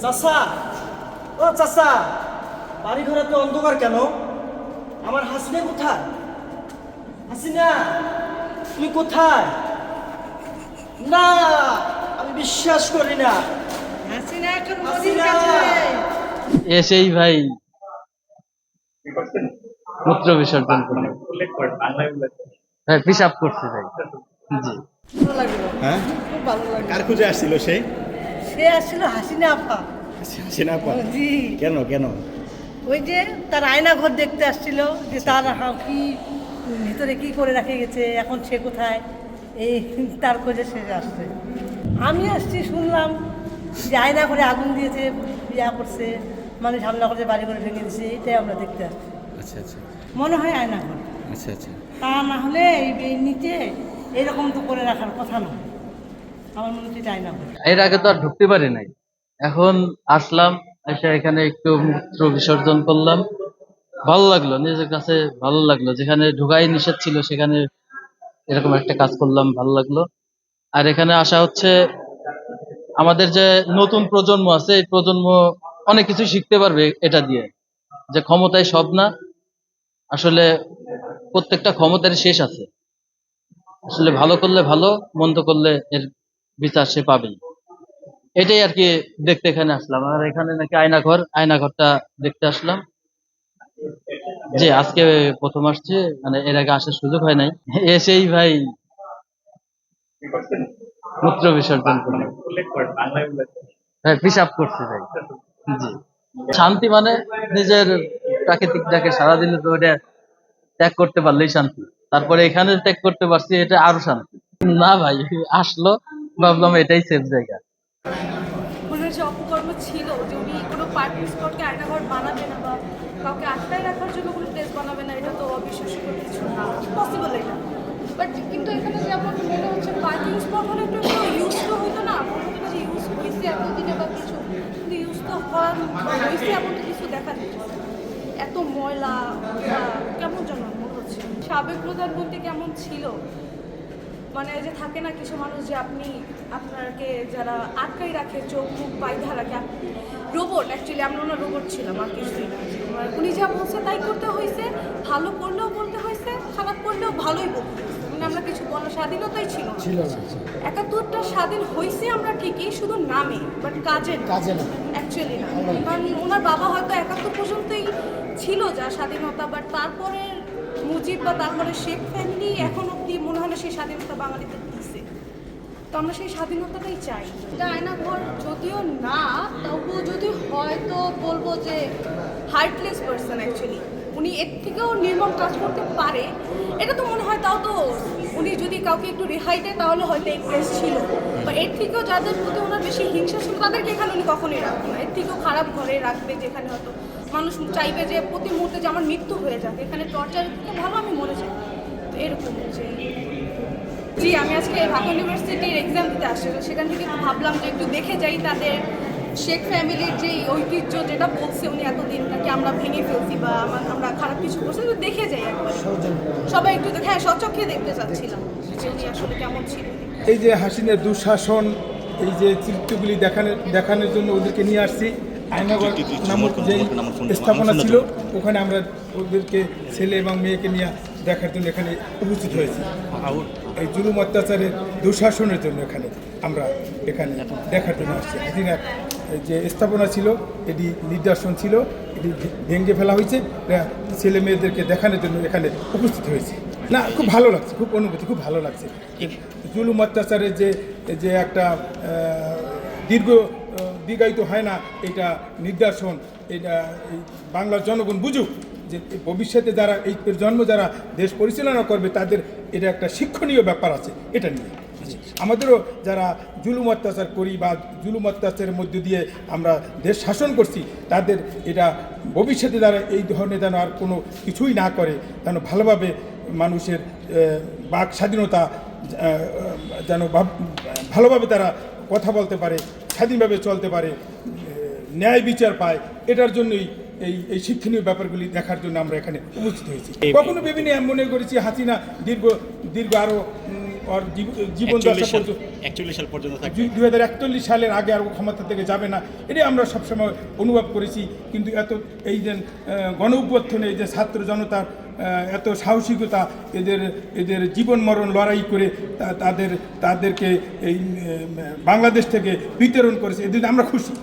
চাচা, ও চাচা, বাড়ি ঘরে তো অন্ধকার কেন? আমার হাসিনা কোথায়? হাসিনা, তুমি কোথায়? না, আমি বিশ্বাস করি না। হাসিনা এখন মোদির হাসিনা! কাছে। এসেই ভাই মূত্র বিসর্জন করলো। হ্যাঁ, পিসাব করছে ভাই। জি। ভালো লাগলো, হ্যাঁ, খুব ভালো লাগলো। কার খুঁজে আসছিল সে? সে আসছিল হাসিনা আপা। হাসিনা আপা? জি, কেন কেন? ওই যে তার আয়না ঘর দেখতে আসছিল, যে তার কি ভিতরে কি করে রেখে গেছে, এখন সে কোথায়, এই তার খোঁজে সে আসছে। আমি আসছি, শুনলাম যে আয়না ঘরে আগুন দিয়েছে, বিয়া করছে, মানুষ হামলা করছে, বাড়ি করে ভেঙে দিয়েছে, এটাই আমরা দেখতে আসছি। আচ্ছা আচ্ছা মনে হয় আয়না ঘর, আচ্ছা আচ্ছা। তা না হলে এই নিচে এরকম তো করে রাখার কথা না। আমার মনে হচ্ছে এটা আয়না ঘর। এর আগে তো আর ঢুকতে পারি নাই, এখন আসলাম, এসে এখানে একটু মূত্র বিসর্জন করলাম। ভালো লাগলো, নিজের কাছে ভালো লাগলো। যেখানে ঢুকাই নিষেধ ছিল সেখানে এরকম একটা কাজ করলাম, ভালো লাগলো। আর এখানে আসা হচ্ছে আমাদের যে নতুন প্রজন্ম আছে, এই প্রজন্ম অনেক কিছু শিখতে পারবে এটা দিয়ে, যে ক্ষমতায় সব না, আসলে প্রত্যেকটা ক্ষমতার শেষ আছে। আসলে ভালো করলে ভালো, মন্দ করলে এর বিচার সে পাবেই। এটাই আর কি দেখতে এখানে আসলাম। আর এখানে নাকি আয়নাঘর, আয়নাঘরটা দেখতে আসলাম। যে আজকে প্রথম আসছে, মানে এর আগে আসার সুযোগ হয় নাই। এসেই ভাই মূত্র বিসর্জন করলো। হ্যাঁ, পিসাব করছে ভাই। জি। শান্তি মানে নিজের প্রাকৃতিক যাকে সারা দিলে তো ওটা ত্যাগ করতে পারলেই শান্তি। তারপরে এখানে ত্যাগ করতে পারছি, এটা আরো শান্তি। না ভাই, আসলো, ভাবলাম এটাই সেফ জায়গা। ওনার যে অপকর্ম ছিল যে উনি কোনো পার্কিং স্পটকে আয়নাঘর বানাবে না বা কাউকে আটকায় রাখার জন্য কোনো প্লেস বানাবে না, এটা তো অবিশ্বাস্য কিছু না, পসিবল এটা। বাট কিন্তু এখানে যেমন মনে হচ্ছে পার্কিং স্পট হলে একটু ইউজ তো হতো না, মনে হতো না যে ইউজ হয়েছে এতদিনে বা কিছু, কিন্তু ইউজ তো হয়েছে এমন তো কিছু দেখা যাচ্ছে। এত ময়লা বা কেমন যেন মনে হচ্ছে। সাবেক প্রধানমন্ত্রী কেমন ছিল, মানে যে থাকে না কিছু মানুষ যে আপনি আপনাকে যারা আটকাই রাখে, চোখ মুখ বাইধা রাখে, রোবট। অ্যাকচুয়ালি আমরা ওনার রোবট ছিলাম, আর কিছুই না। উনি যা বলছে তাই করতে হয়েছে, ভালো করলেও বলতে হয়েছে, খারাপ করলেও ভালোই বলতে হয়েছে। মানে আমরা কিছু বলার স্বাধীনতাই ছিল না। ৭১টা স্বাধীন হয়েছে আমরা ঠিকই, শুধু নামে, বাট কাজে না, অ্যাকচুয়ালি না। কারণ ওনার বাবা হয়তো ৭১ পর্যন্তই ছিল যা স্বাধীনতা, বাট তারপরে মুজিব বা তারপরে শেখ ফ্যামিলি এখন অব্দি মনে হয় না সেই স্বাধীনতা বাঙালিদের দিচ্ছে। তো আমরা সেই স্বাধীনতাটাই চাই। এটা আয়নাঘর যদিও না, তবুও যদি হয় তো বলবো যে হার্টলেস পার্সন অ্যাকচুয়ালি। উনি এর থেকেও নির্মম কাজ করতে পারে, এটা তো মনে হয়। তাও তো উনি যদি কাউকে একটু রেহাই দেয় তাহলে হয়তো এই কেস ছিল, বা এর থেকেও যাদের প্রতি ওনার বেশি হিংসা ছিল তাদেরকে এখানে উনি কখনোই রাখবে না। এর থেকেও খারাপ ঘরে রাখবে, যেখানে হয়তো মানুষ চাইবে যে প্রতি মুহূর্তে যে আমার মৃত্যু হয়ে যাবে, এখানে টর্চার থেকে ভালো আমি মরে যাই। তো এরকম যে জি, আমি আজকে ঢাকা ইউনিভার্সিটির এক্সাম দিতে আসছি, সেখান থেকে একটু ভাবলাম যে একটু দেখে যাই তাদের শেখ ফ্যামিলির যে ঐতিহ্য, যেটা বলছে উনি এতদিন নাকি আমরা ভেঙে ফেলছি বা আমরা খারাপ কিছু করছি, তো দেখে যাই একবার। সবাই একটু হ্যাঁ, স্বচক্ষে দেখতে চাচ্ছিলাম যে উনি আসলে কেমন ছিল। এই যে হাসিনার দুঃশাসন, এই যে চিত্রগুলি দেখানোর জন্য ওদেরকে নিয়ে আসছি। আয়নাঘর নামক যে স্থাপনা ছিল, ওখানে আমরা ওদেরকে ছেলে এবং মেয়েকে নিয়ে দেখার জন্য এখানে উপস্থিত হয়েছি। এই জুলুম অত্যাচারের দুঃশাসনের জন্য এখানে আমরা এখানে দেখার জন্য আসছি। হাসিনার যে স্থাপনা ছিল, এটি নিদর্শন ছিল, এটি ভেঙে ফেলা হয়েছে, ছেলে মেয়েদেরকে দেখানোর জন্য এখানে উপস্থিত হয়েছি। না, খুব ভালো লাগছে, খুব অনুভূতি, খুব ভালো লাগছে। জুলুম অত্যাচারের যে একটা দীর্ঘায়িত হয় না, এটা নিদর্শন। এটা বাংলার জনগণ বুঝুক যে ভবিষ্যতে যারা এই প্রজন্ম যারা দেশ পরিচালনা করবে, তাদের এটা একটা শিক্ষণীয় ব্যাপার আছে এটা নিয়ে। আমাদেরও যারা জুলুম অত্যাচার করি বা জুলুম অত্যাচারের মধ্যে দিয়ে আমরা দেশ শাসন করছি, তাদের এটা ভবিষ্যতে যারা এই ধরনের যেন আর কোনো কিছুই না করে, যেন ভালোভাবে মানুষের বাক স্বাধীনতা যেন ভালোভাবে তারা কথা বলতে পারে, স্বাধীনভাবে চলতে পারে, ন্যায় বিচার পায়, এটার জন্যই এই শিক্ষণীয় ব্যাপারগুলি দেখার জন্য আমরা এখানে উপস্থিত হয়েছি। কখনো ভেবে নিয়ে মনে করেছি হাসিনা দীর্ঘ আরও ওর জীবন দশা পর্যন্ত 41 সাল পর্যন্ত থাকবে। 2041 সালের আগে আর ও ক্ষমতা থেকে যাবে না, এটাই আমরা সবসময় অনুভব করেছি। কিন্তু এই যে গণ অভ্যুত্থানে এই যে ছাত্র জনতার এত সাহসিকতা, এদের জীবন মরণ লড়াই করে তাদেরকে এই বাংলাদেশ থেকে বিতরণ করেছে, এদিন আমরা খুশি।